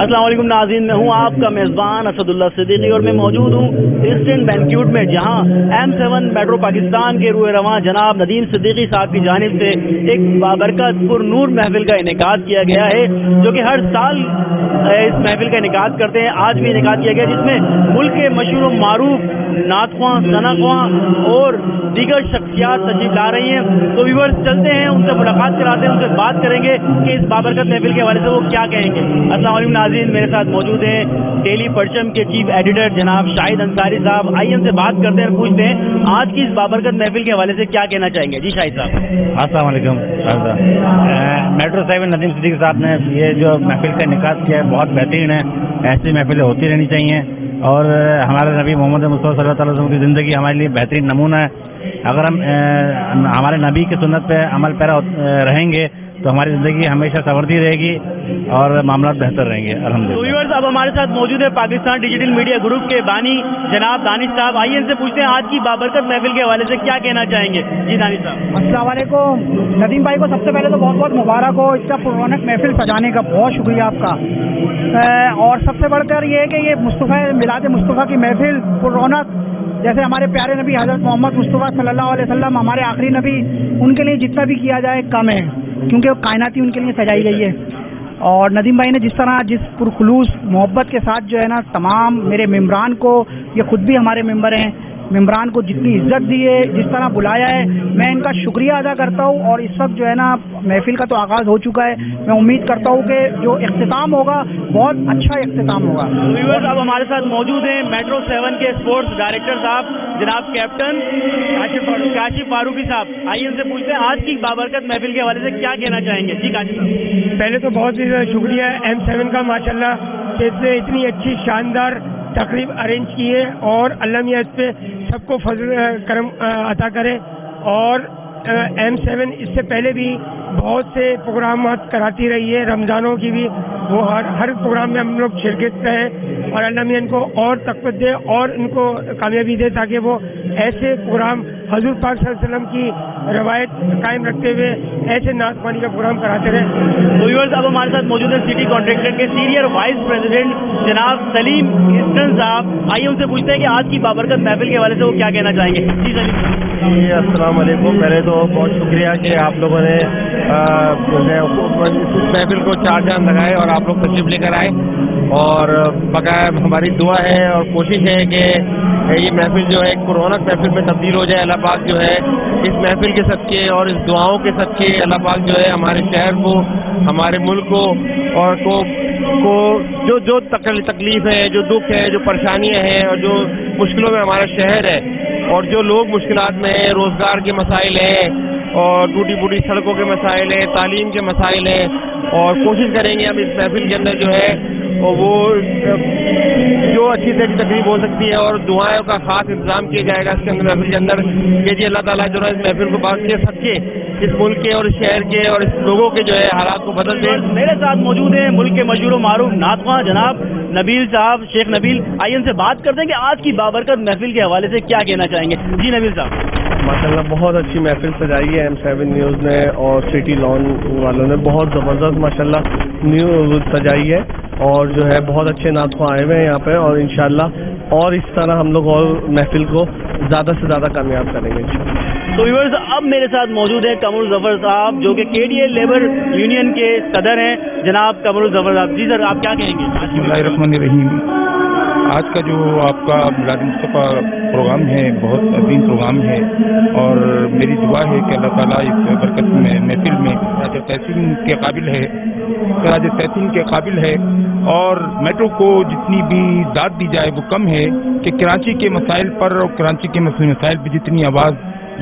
अस्सलाम वालेकुम नाज़रीन, मैं हूं आपका मेज़बान असदुल्ला सिद्दीकी और मैं मौजूद हूं ईस्टर्न बैंक्वेट में, जहां M7 मेट्रो पाकिस्तान के रूह रवां जनाब नदीम सिद्दीकी साहब की जानिब से एक बाबरकत पुरनूर महफिल का इनेकाद किया गया है, जो कि हर साल इस महफिल का इनेकाद करते हैं। आज भी इनेकाद किया गया, जिसमें मुल्क के मशहूर मारूफ नातख्वां, सनाख्वां और दीगर शख्सियात तशरीफ ला रही हैं। तो व्यूअर्स, चलते हैं, उनसे मुलाकात कराते हैं, उनसे बात करेंगे कि इस बाबरकत महफिल के हवाले से वो क्या कहेंगे। अस्सलाम वालेकुम नाज़रीन, मेरे साथ मौजूद हैं डेली परचम के चीफ एडिटर जनाब शाहिद अंसारी साहब। आइए उनसे बात करते हैं और पूछते हैं आज की इस बाबरकत महफिल के हवाले से क्या कहना चाहेंगे। जी शाहिद साहब। अस्सलाम वालेकुम। मेट्रो 7 नदीम सिद्दीकी साहब ने ये जो महफिल का इनेकाद किया है बहुत बेहतरीन है। ऐसी महफिलें होती रहनी चाहिए और हमारे नबी मोहम्मद मुस्तफा सल्लल्लाहु अलैहि वसल्लम की ज़िंदगी हमारे लिए बेहतरीन नमूना है। अगर हम हमारे नबी की सुन्नत पे अमल पैरा रहेंगे तो हमारी ज़िंदगी हमेशा संवरती रहेगी और मामला बेहतर रहेंगे अल्हम्दुलिल्लाह। तो अब हमारे साथ मौजूद है पाकिस्तान डिजिटल मीडिया ग्रुप के बानी जनाब दानिश साहब। आइए इनसे पूछते हैं आज की बाबरकत महफिल के हवाले से क्या कहना चाहेंगे। जी दानिश साहब। अस्सलाम वालेकुम। नदीम भाई को सबसे पहले तो बहुत बहुत मुबारक हो इतना पुरौनक महफिल सजाने का, बहुत शुक्रिया आपका। और सबसे बढ़कर ये है कि ये मुस्तफ़ा मिलाद मुस्तफ़ा की महफिल पुरौनक, जैसे हमारे प्यारे नबी हज़रत मोहम्मद मुस्तफ़ा सल्लल्लाहु अलैहि वसल्लम हमारे आखिरी नबी, उनके लिए जितना भी किया जाए कम है, क्योंकि वो कायनात ही उनके लिए सजाई गई है। और नदीम भाई ने जिस तरह जिस पुरखुलूस मोहब्बत के साथ जो है ना तमाम मेरे मेम्बरान को, ये खुद भी हमारे मेंबर हैं, मेम्बरान को जितनी इज्जत दी है, जिस तरह बुलाया है, मैं इनका शुक्रिया अदा करता हूँ। और इस वक्त जो है ना महफिल का तो आगाज़ हो चुका है, मैं उम्मीद करता हूँ कि जो इख्तिताम होगा बहुत अच्छा इख्तिताम होगा। व्यूअर्स, अब हमारे साथ मौजूद हैं मेट्रो 7 के स्पोर्ट्स डायरेक्टर साहब जनाब कैप्टन काशिफ फारूकी साहब। आइए उनसे पूछते हैं आज की बाबरकत महफिल के हवाले से क्या कहना चाहेंगे। जी काशिफ साहब। पहले तो बहुत ही शुक्रिया M7 का माशाल्लाह कि इसने इतनी अच्छी शानदार तकरीब अरेंज की है और अल्लाह मियां इस पे सबको फजल करम अता करे। और M7 इससे पहले भी बहुत से प्रोग्राम कराती रही है, रमज़ानों की भी, वो हर प्रोग्राम में हम लोग शिरकत रहे और अल्लाह मियां इनको और तक़व्वत दे और इनको कामयाबी दे ताकि वो ऐसे प्रोग्राम हज़ूर पाक सल्लल्लाहु अलैहि वसल्लम की रवायत कायम रखते हुए ऐसे नात ख़्वानी का प्रोग्राम कराते रहे। तो व्यूअर्स, अब हमारे साथ मौजूद है सिटी कॉन्ट्रैक्टर के सीनियर वाइस प्रेसिडेंट जनाब सलीम ईस्टर्न साहब। आइए उनसे पूछते हैं कि आज की बाबरकत महफिल के हवाले से वो क्या कहना चाहेंगे। जी सलीम साहब। जी अस्सलाम वालेकुम। पहले तो बहुत शुक्रिया कि आप लोगों ने इस महफिल को चार चांद लगाए और आप लोग तशरीफ लेकर आए। और बकाया हमारी दुआ है और कोशिश है कि ये महफिल जो है एक पुरौनक महफिल में तब्दील हो जाए। अल्लाह पाक जो है इस महफिल के सदके और इस दुआओं के सदके अल्लाह पाक जो है हमारे शहर को, हमारे मुल्क को और को जो तकलीफ है, जो दुख है, जो परेशानियां हैं और जो मुश्किलों में हमारा शहर है और जो लोग मुश्किलात में हैं, रोज़गार के मसाइल हैं और टूटी फूटी सड़कों के मसाइल हैं, तालीम के मसाइल हैं। और कोशिश करेंगे हम इस महफिल के अंदर जो है और वो जो अच्छी से अच्छी तकलीफ हो सकती है और दुआओं का खास इंतजाम किया जाएगा इसके अंदर महफिल के अंदर कि जी अल्लाह ताला जो है इस महफिल को बात के सदके इस मुल्क के और इस शहर के और इस लोगों के जो है हालात को बदल दे। मेरे साथ मौजूद हैं मुल्क के मशहूर मारूफ नातख्वां जनाब नबील साहब, शेख नबील। आइए उनसे बात करते हैं कि आज की बाबरकत महफिल के हवाले से क्या कहना चाहेंगे। जी नबील साहब। माशाल्लाह बहुत अच्छी महफिल सजाई है M7 न्यूज़ ने और सिटी लॉन वालों ने बहुत ज़बरदस्त माशाल्लाह न्यूज़ सजाई है और जो है बहुत अच्छे नातख्वां आए हुए हैं यहाँ पे और इंशाल्लाह और इस तरह हम लोग और महफिल को ज़्यादा से ज़्यादा कामयाब करेंगे। तो व्यूअर्स, अब मेरे साथ मौजूद है कमरुल ज़फ़र साहब, जो कि KDA लेबर यूनियन के सदर हैं जनाब कमरुल ज़फ़र साहब। जी सर, आप क्या कहेंगे। बिस्मिल्लाहिर्रहमानिर्रहीम। आज का जो आपका मिलाद मुस्तफ़ा प्रोग्राम है बहुत अजीम प्रोग्राम है और मेरी दुआ है कि अल्लाह ताला इस बरकत में महफिल में राज तहसीन के काबिल है और मेट्रो को जितनी भी दाद दी जाए वो कम है कि कराची के मसाइल पर और कराची के मसाइल पर जितनी आवाज़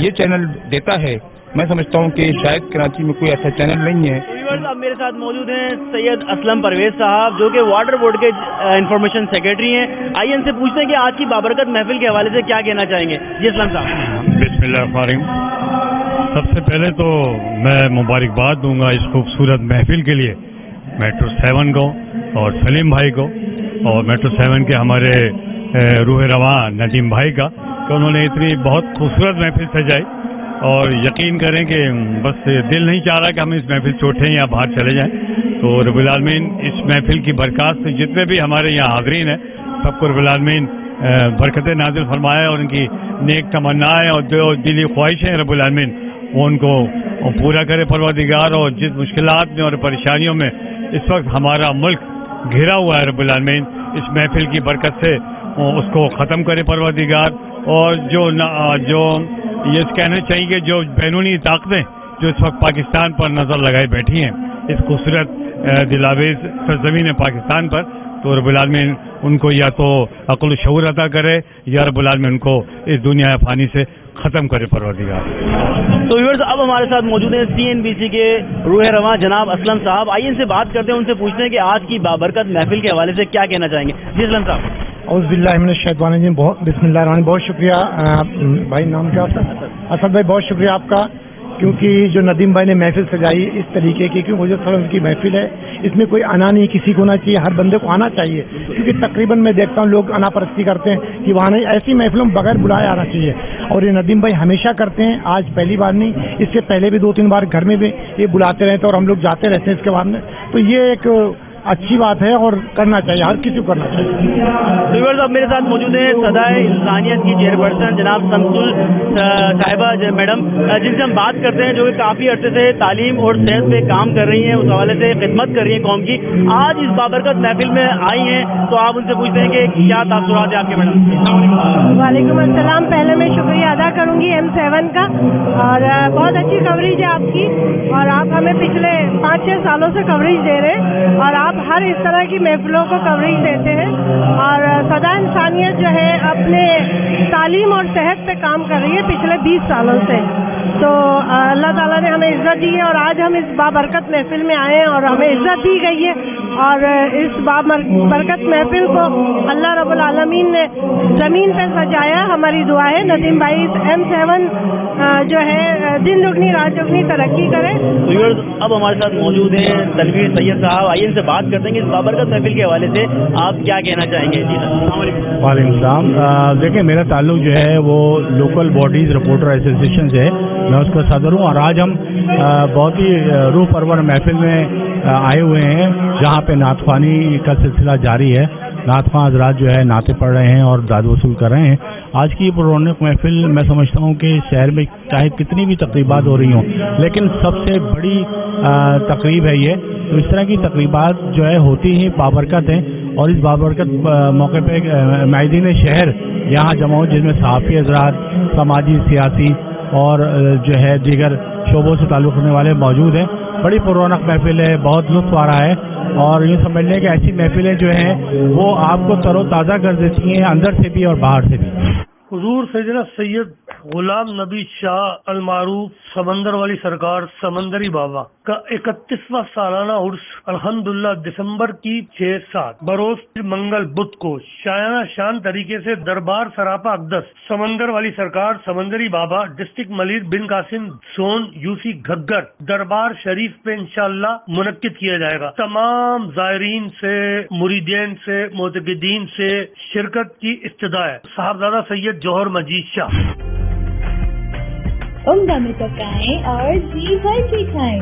ये चैनल देता है, मैं समझता हूँ कि शायद कराची में कोई ऐसा चैनल नहीं है। अब मेरे साथ मौजूद हैं सैयद असलम परवेज साहब, जो कि वाटर बोर्ड के इंफॉर्मेशन सेक्रेटरी हैं। आइए इनसे पूछते हैं कि आज की बाबरकत महफिल के हवाले से क्या कहना चाहेंगे। जी असलम साहब। बिस्मिल्लाहिर्रहमानिर्रहीम। सबसे पहले तो मैं मुबारकबाद दूंगा इस खूबसूरत महफिल के लिए मेट्रो 7 को और सलीम भाई को और मेट्रो 7 के हमारे रूह रवां नदीम भाई का कि उन्होंने इतनी बहुत खूबसूरत महफिल सजाई। और यकीन करें कि बस दिल नहीं चाह रहा कि हम इस महफिल से उठें या बाहर चले जाएं। تو رب العالمین اس محفل کی برکات سے جتنے بھی ہمارے یہاں حاضرین ہیں سب کو رب العالمین برکتیں نازل فرمائے اور ان کی نیک تمنائیں اور جو دلی خواہشیں رب العالمین وہ ان کو پورا کرے پروردگار. اور جس مشکلات میں اور پریشانیوں میں اس وقت ہمارا ملک گھرا ہوا ہے رب العالمین اس محفل کی برکت سے اس کو ختم کرے پروردگار. اور جو یہ کہنا چاہیے کہ جو بیرونی طاقتیں جو اس وقت پاکستان پر نظر لگائے بیٹھی ہیں اس خوبصورت دلاویز سرزمین پاکستان پر, تو رب العالمین ان کو یا تو عقل و شعور عطا کرے یا رب العالمین ان کو اس دنیا فانی سے ختم کرے پروردگار. تو ویورز اب ہمارے ساتھ موجود ہیں CNBC کے روح رواں جناب اسلم صاحب. آئیے ان سے بات کرتے ہیں, ان سے پوچھتے ہیں کہ آج کی بابرکت محفل کے حوالے سے کیا کہنا چاہیں گے. جی اسلم صاحب. اعوذ باللہ من الشیطان الرجیم. بسم اللہ الرحمن الرحیم. بہت شکریہ بھائی. نام کیا ہوتا ہے؟ اسد بھائی. بہت شکریہ آپ کا, کیونکہ جو ندیم بھائی نے محفل سجائی اس طریقے کی, کیونکہ حضرت صلی اللہ علیہ وسلم کی محفل ہے, اس میں کوئی انا نہیں کسی کو ہونا چاہیے, ہر بندے کو آنا چاہیے. کیونکہ تقریباً میں دیکھتا ہوں لوگ انا پرستی کرتے ہیں کہ وہاں نہیں, ایسی محفلوں میں بغیر بلائے آنا چاہیے. اور یہ ندیم بھائی ہمیشہ کرتے ہیں, آج پہلی بار نہیں, اس سے پہلے بھی 2-3 بار گھر میں بھی یہ بلاتے رہتے اور ہم لوگ جاتے رہتے ہیں اس کے بعد میں. تو یہ ایک اچھی بات ہے اور کرنا چاہیے, ہر کسی کو کرنا چاہیے. ویورز اب میرے ساتھ موجود ہیں صدائے انسانیت کی چیئرپرسن جناب سمسل صاحبہ میڈم, جن سے ہم بات کرتے ہیں, جو کہ کافی عرصے سے تعلیم اور صحت پہ کام کر رہی ہیں, اس حوالے سے خدمت کر رہی ہیں قوم کی. آج اس بابرکت محفل میں آئی ہیں تو آپ ان سے پوچھتے ہیں کہ کیا تاثرات ہیں آپ کے میڈم. وعلیکم السلام. پہلے میں شکریہ ادا کروں گی M7 کا, اور بہت اچھی کوریج ہے آپ کی, اور آپ ہمیں پچھلے 5-6 سالوں سے کوریج دے رہے ہیں, اور آپ ہر اس طرح کی محفلوں کو کوریج دیتے ہیں. اور صدا انسانیت جو ہے اپنے تعلیم اور صحت پہ کام کر رہی ہے پچھلے 20 سالوں سے. تو اللہ تعالیٰ نے ہمیں عزت دی ہے, اور آج ہم اس بابرکت محفل میں آئے ہیں اور ہمیں عزت دی گئی ہے. اور اس بابرکت محفل کو اللہ رب العالمین نے زمین پہ سجایا. ہماری دعا ہے ندیم بھائی M7 جو ہے دن دگنی رات چگنی ترقی کرے. اب ہمارے ساتھ موجود ہیں تنویر سید صاحب. آئیے ان سے بات کرتے ہیں کہ اس بابرکت محفل کے حوالے سے آپ کیا کہنا چاہیں گے. جی السلام علیکم. وعلیکم السلام. دیکھیں میرا تعلق جو ہے وہ لوکل باڈیز رپورٹر ایسوسیشن سے ہے, میں اس کا صدر ہوں. اور آج ہم بہت ہی روح پرور محفل میں آئے ہوئے ہیں جہاں پہ نعت خوانی کا سلسلہ جاری ہے. نعت خواں حضرات جو ہے نعتیں پڑھ رہے ہیں اور داد وصول کر رہے ہیں. آج کی رونق محفل میں سمجھتا ہوں کہ شہر میں چاہے کتنی بھی تقریبات ہو رہی ہوں, لیکن سب سے بڑی تقریب ہے یہ. تو اس طرح کی تقریبات جو ہے ہوتی ہی بابرکت ہیں, اور اس بابرکت موقع پہ معدین شہر یہاں جمع ہو, جس میں صحافی حضرات, سماجی, سیاسی اور جو ہے دیگر شعبوں سے تعلق رکھنے والے موجود ہیں. بڑی پررونق محفل ہے, بہت لطف آ رہا ہے. اور یہ سمجھ لیں کہ ایسی محفلیں جو ہیں وہ آپ کو تر و تازہ کر دیتی ہیں, اندر سے بھی اور باہر سے بھی. حضور سیدنا سید غلام نبی شاہ المعروف سمندر والی سرکار سمندری بابا کا 31واں سالانہ عرس الحمدللہ دسمبر کی 6-7 بروز منگل بدھ کو شایانہ شان طریقے سے دربار سراپا اقدس سمندر والی سرکار سمندری بابا ڈسٹرکٹ ملیر بن قاسم زون UC گھگر دربار شریف پہ انشاءاللہ منعقد کیا جائے گا. تمام زائرین سے, مریدین سے, معتقدین سے شرکت کی استدعا ہے. صاحبزادہ سید جوہر مجید شاہ. عمدہ میں پکائیں اور جی بھر کے کھائیں.